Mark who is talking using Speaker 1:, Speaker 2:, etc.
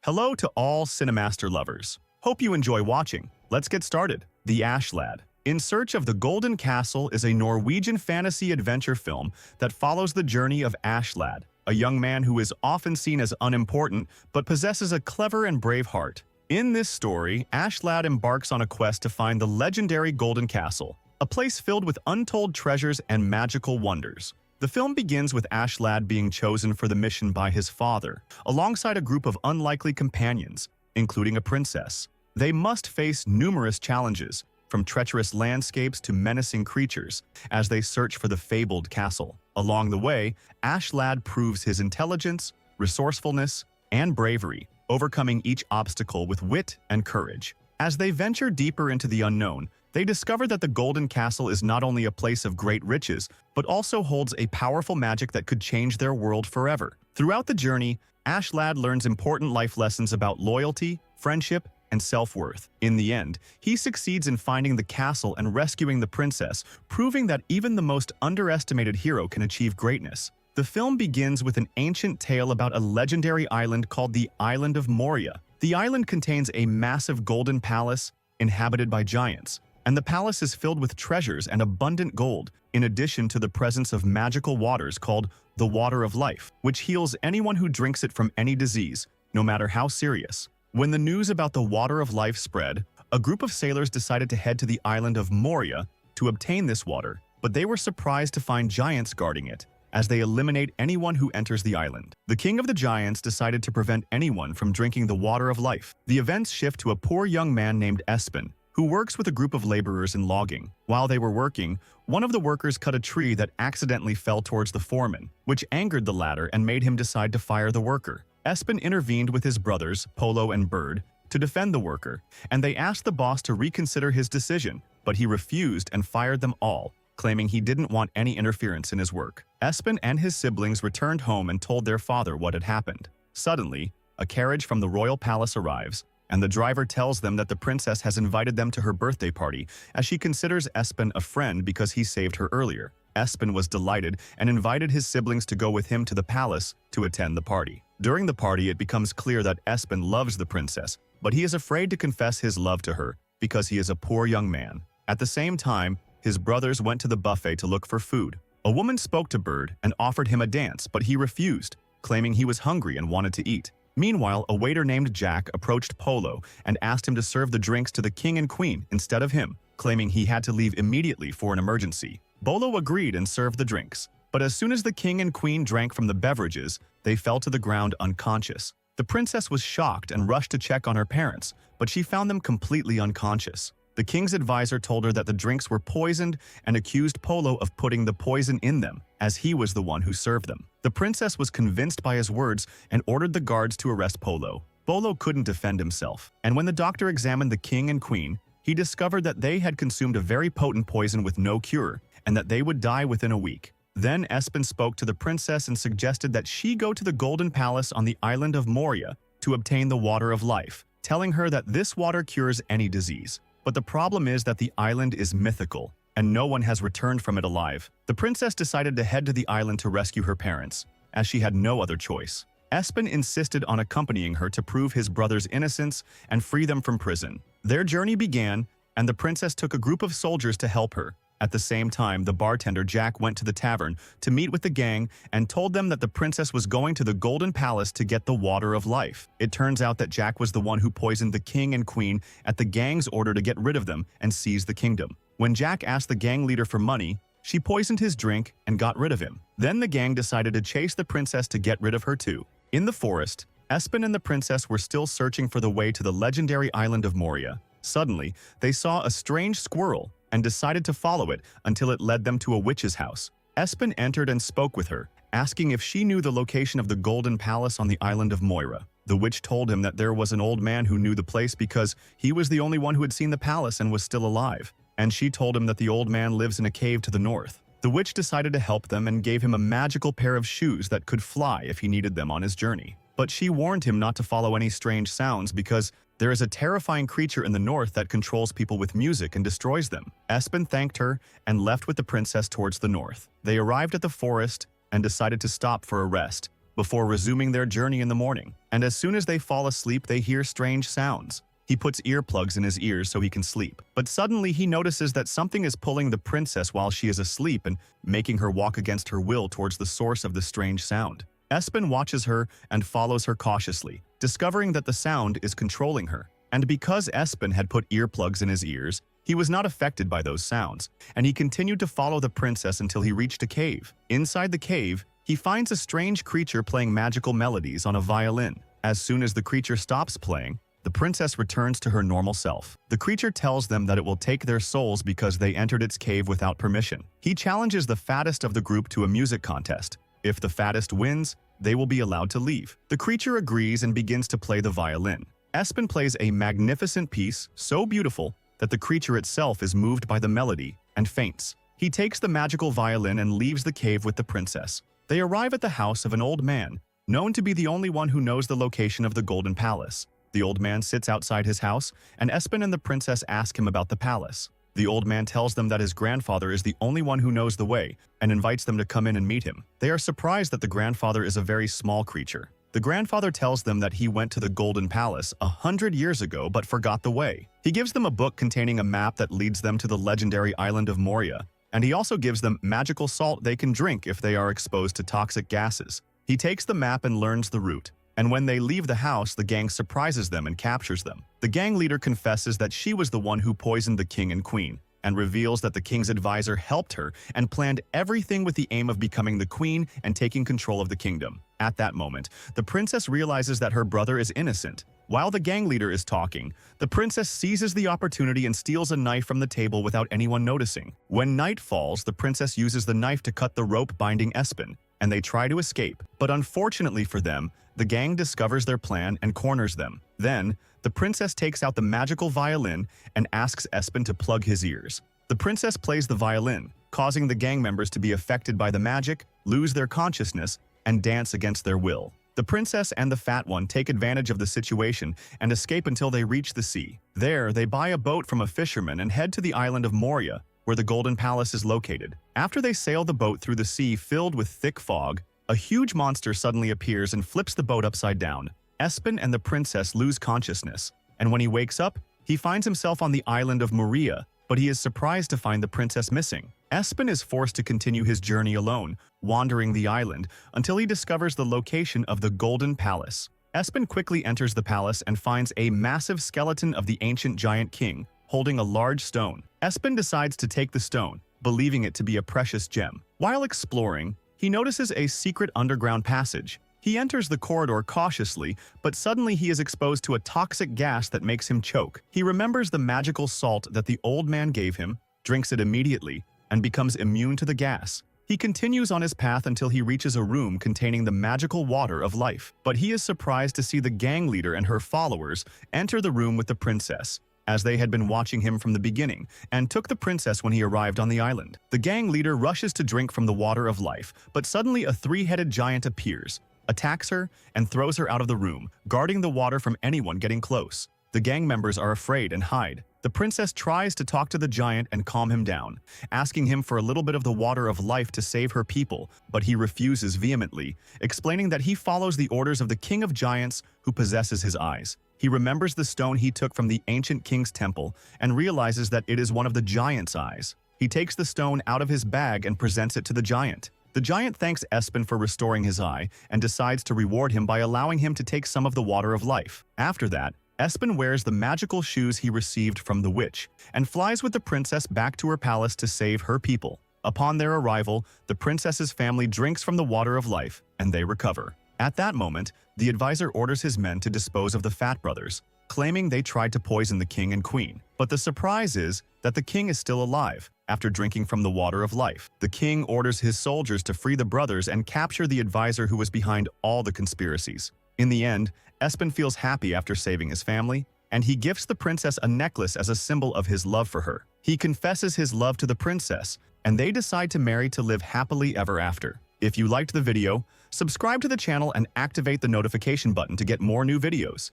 Speaker 1: Hello to all Cinemaster lovers. Hope you enjoy watching. Let's get started. The Ash Lad. In Search of the Golden Castle is a Norwegian fantasy adventure film that follows the journey of Ash Lad, a young man who is often seen as unimportant but possesses a clever and brave heart. In this story, Ash Lad embarks on a quest to find the legendary Golden Castle, a place filled with untold treasures and magical wonders. The film begins with Ash Lad being chosen for the mission by his father, alongside a group of unlikely companions, including a princess. They must face numerous challenges, from treacherous landscapes to menacing creatures, as they search for the fabled castle. Along the way, Ash Lad proves his intelligence, resourcefulness, and bravery, overcoming each obstacle with wit and courage. As they venture deeper into the unknown, they discover that the Golden Castle is not only a place of great riches, but also holds a powerful magic that could change their world forever. Throughout the journey, Ash Lad learns important life lessons about loyalty, friendship, and self-worth. In the end, he succeeds in finding the castle and rescuing the princess, proving that even the most underestimated hero can achieve greatness. The film begins with an ancient tale about a legendary island called the Island of Moria. The island contains a massive golden palace inhabited by giants, and the palace is filled with treasures and abundant gold, in addition to the presence of magical waters called the Water of Life, which heals anyone who drinks it from any disease, no matter how serious. When the news about the Water of Life spread, a group of sailors decided to head to the island of Moria to obtain this water, but they were surprised to find giants guarding it, as they eliminate anyone who enters the island. The king of the giants decided to prevent anyone from drinking the Water of Life. The events shift to a poor young man named Espen, who works with a group of laborers in logging. While they were working, one of the workers cut a tree that accidentally fell towards the foreman, which angered the latter and made him decide to fire the worker. Espen intervened with his brothers, Polo and Bird, to defend the worker, and they asked the boss to reconsider his decision, but he refused and fired them all, claiming he didn't want any interference in his work. Espen and his siblings returned home and told their father what had happened. Suddenly, a carriage from the royal palace arrives, and the driver tells them that the princess has invited them to her birthday party, as she considers Espen a friend because he saved her earlier. Espen was delighted and invited his siblings to go with him to the palace to attend the party. During the party, it becomes clear that Espen loves the princess, but he is afraid to confess his love to her because he is a poor young man. At the same time, his brothers went to the buffet to look for food. A woman spoke to Bird and offered him a dance, but he refused, claiming he was hungry and wanted to eat. Meanwhile, a waiter named Jack approached Polo and asked him to serve the drinks to the king and queen instead of him, claiming he had to leave immediately for an emergency. Polo agreed and served the drinks, but as soon as the king and queen drank from the beverages, they fell to the ground unconscious. The princess was shocked and rushed to check on her parents, but she found them completely unconscious. The king's advisor told her that the drinks were poisoned and accused Polo of putting the poison in them, as he was the one who served them. The princess was convinced by his words and ordered the guards to arrest Polo. Polo couldn't defend himself, and when the doctor examined the king and queen, he discovered that they had consumed a very potent poison with no cure, and that they would die within a week. Then Espen spoke to the princess and suggested that she go to the Golden Palace on the island of Moria to obtain the Water of Life, telling her that this water cures any disease. But the problem is that the island is mythical, and no one has returned from it alive. The princess decided to head to the island to rescue her parents, as she had no other choice. Espen insisted on accompanying her to prove his brother's innocence and free them from prison. Their journey began, and the princess took a group of soldiers to help her. At the same time, the bartender Jack went to the tavern to meet with the gang and told them that the princess was going to the Golden Palace to get the Water of Life. It turns out that Jack was the one who poisoned the king and queen at the gang's order to get rid of them and seize the kingdom. When Jack asked the gang leader for money, she poisoned his drink and got rid of him. Then the gang decided to chase the princess to get rid of her too. In the forest, Espen and the princess were still searching for the way to the legendary island of Moria. Suddenly, they saw a strange squirrel and decided to follow it until it led them to a witch's house. Espen entered and spoke with her, asking if she knew the location of the Golden Palace on the island of Moira. The witch told him that there was an old man who knew the place because he was the only one who had seen the palace and was still alive. And she told him that the old man lives in a cave to the north. The witch decided to help them and gave him a magical pair of shoes that could fly if he needed them on his journey. But she warned him not to follow any strange sounds because there is a terrifying creature in the north that controls people with music and destroys them. Espen thanked her and left with the princess towards the north. They arrived at the forest and decided to stop for a rest, before resuming their journey in the morning. And as soon as they fall asleep, they hear strange sounds. He puts earplugs in his ears so he can sleep. But suddenly he notices that something is pulling the princess while she is asleep and making her walk against her will towards the source of the strange sound. Espen watches her and follows her cautiously, discovering that the sound is controlling her. And because Espen had put earplugs in his ears, he was not affected by those sounds, and he continued to follow the princess until he reached a cave. Inside the cave, he finds a strange creature playing magical melodies on a violin. As soon as the creature stops playing, the princess returns to her normal self. The creature tells them that it will take their souls because they entered its cave without permission. He challenges the fattest of the group to a music contest. If the fattest wins, they will be allowed to leave. The creature agrees and begins to play the violin. Espen plays a magnificent piece, so beautiful that the creature itself is moved by the melody and faints. He takes the magical violin and leaves the cave with the princess. They arrive at the house of an old man, known to be the only one who knows the location of the Golden Palace. The old man sits outside his house, and Espen and the princess ask him about the palace. The old man tells them that his grandfather is the only one who knows the way and invites them to come in and meet him. They are surprised that the grandfather is a very small creature. The grandfather tells them that he went to the Golden Palace 100 years ago but forgot the way. He gives them a book containing a map that leads them to the legendary island of Moria, and he also gives them magical salt they can drink if they are exposed to toxic gases. He takes the map and learns the route. And when they leave the house, the gang surprises them and captures them. The gang leader confesses that she was the one who poisoned the king and queen, and reveals that the king's advisor helped her and planned everything with the aim of becoming the queen and taking control of the kingdom. At that moment, the princess realizes that her brother is innocent. While the gang leader is talking, the princess seizes the opportunity and steals a knife from the table without anyone noticing. When night falls, the princess uses the knife to cut the rope binding Espen, and they try to escape. But unfortunately for them, the gang discovers their plan and corners them. Then, the princess takes out the magical violin and asks Espen to plug his ears. The princess plays the violin, causing the gang members to be affected by the magic, lose their consciousness, and dance against their will. The princess and the fat one take advantage of the situation and escape until they reach the sea. There, they buy a boat from a fisherman and head to the island of Moria, where the Golden Palace is located. After they sail the boat through the sea filled with thick fog, a huge monster suddenly appears and flips the boat upside down. Espen and the princess lose consciousness, and when he wakes up, he finds himself on the island of Moria, but he is surprised to find the princess missing. Espen is forced to continue his journey alone, wandering the island until he discovers the location of the Golden Palace. Espen quickly enters the palace and finds a massive skeleton of the ancient giant king, holding a large stone. Espen decides to take the stone, believing it to be a precious gem. While exploring, he notices a secret underground passage. He enters the corridor cautiously, but suddenly he is exposed to a toxic gas that makes him choke. He remembers the magical salt that the old man gave him, drinks it immediately, and becomes immune to the gas. He continues on his path until he reaches a room containing the magical water of life. But he is surprised to see the gang leader and her followers enter the room with the princess, as they had been watching him from the beginning, and took the princess when he arrived on the island. The gang leader rushes to drink from the water of life, but suddenly a three-headed giant appears, attacks her, and throws her out of the room, guarding the water from anyone getting close. The gang members are afraid and hide. The princess tries to talk to the giant and calm him down, asking him for a little bit of the water of life to save her people, but he refuses vehemently, explaining that he follows the orders of the king of giants who possesses his eyes. He remembers the stone he took from the ancient king's temple and realizes that it is one of the giant's eyes. He takes the stone out of his bag and presents it to the giant. The giant thanks Espen for restoring his eye and decides to reward him by allowing him to take some of the water of life. After that, Espen wears the magical shoes he received from the witch and flies with the princess back to her palace to save her people. Upon their arrival, the princess's family drinks from the water of life and they recover. At that moment, the advisor orders his men to dispose of the Fat brothers, claiming they tried to poison the king and queen. But the surprise is that the king is still alive after drinking from the water of life. The king orders his soldiers to free the brothers and capture the advisor who was behind all the conspiracies. In the end, Espen feels happy after saving his family, and he gifts the princess a necklace as a symbol of his love for her. He confesses his love to the princess, and they decide to marry to live happily ever after. If you liked the video, subscribe to the channel and activate the notification button to get more new videos.